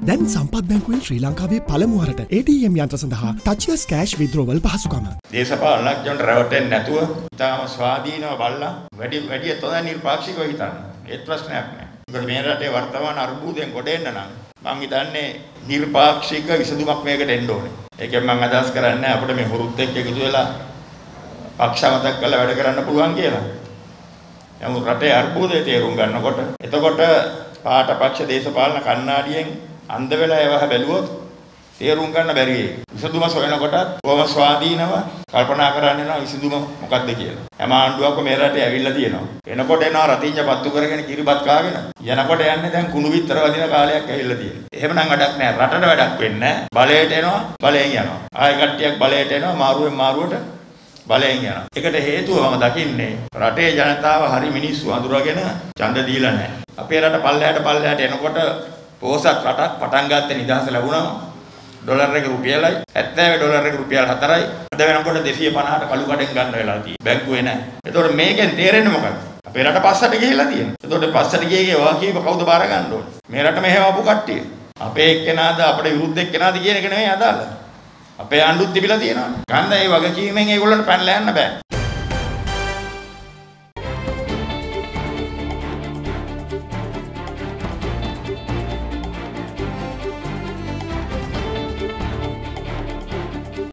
දැන් සම්පත් බැංකුවෙන් ශ්‍රී ලංකාවේ පළමු වරට ATM යන්ත්‍ර සඳහා touchless cash withdrawal පහසුකම. දේශපාලනඥයන්ට රැවටෙන්නේ නැතුව ඉතාම ස්වාධීනව බලලා වැඩි තොඳ නිර්පාක්ෂිකව හිතන්න. ඒත් ප්‍රශ්නයක් නැහැ. මොකද මේ රටේ වර්තමාන අර්බුදයෙන් ගොඩ එන්න නම් මම හිතන්නේ නිර්පාක්ෂික විසඳුමක් මේකට එන්න ඕනේ. ඒකෙන් මම අදහස් කරන්නේ අපිට මේ හුරුත් එක්ක එකතු වෙලා පක්ෂමතක් කරලා වැඩ කරන්න පුළුවන් කියලා. නමුත් රටේ අර්බුදය තේරුම් ගන්නකොට එතකොට පාට පක්ෂ දේශපාලන කණ්ණාඩියෙන් අන්ධ වෙලා ඒවහ බැලුවොත් තේරුම් ගන්න බැරි වෙයි. විසඳුම සොයනකොටත් කොහොම ස්වාධීනව කල්පනා කරන්න යනවා විසඳුම මොකක්ද කියලා. හැම ආණ්ඩුවක්ම මේ රටේ ඇවිල්ලා තියෙනවා. එනකොට එනවා රතිඤ්ඤ පත්තු කරගෙන කිරිබත් කාගෙන. යනකොට යන්නේ දැන් කුණු විතර වදින කාලයක් ඇවිල්ලා තියෙනවා. එහෙමනම් වැඩක් නැහැ. රටට වැඩක් වෙන්නේ නැහැ. බලයට එනවා, බලයෙන් යනවා. ආයෙ කට්ටියක් බලයට එනවා, මාරුවෙන් මාරුවට බලයෙන් යනවා. ඒකට හේතුව මම දකින්නේ රටේ ජනතාව හරි මිනිස්සු අඳුරගෙන ඡන්ද දීලා නැහැ. අපේ රට පල්ලෙහාට එනකොට පොහොසත් රටක් පටන් ගත්තේ නිදහස ලැබුණාම ඩොලර් එක රුපියලයි 70 ඩොලර් එක රුපියල් 4යි. අද වෙනකොට 250ට කළු කඩෙන් ගන්න වෙලා තියෙනවා. බැංකුවේ නැහැ. එතකොට මේකෙන් තේරෙන්නේ මොකක්ද? අපේ රට පස්සට ගිහිල්ලා තියෙනවා. එතකොට පස්සට ගියේ වාකීව කවුද බාර ගන්න ඕනේ? මේ රට මෙහෙම ආපු කට්ටිය. අපේ එක්කෙනාද අපේ විරුද්ධ එක්කෙනාද කියන එක නෙමෙයි අදාළ. අපේ ආණ්ඩුත් තිබිලා තියෙනවා. ගන්න ඒ වගකීමෙන් ඒගොල්ලන්ට පැනලා යන්න බෑ.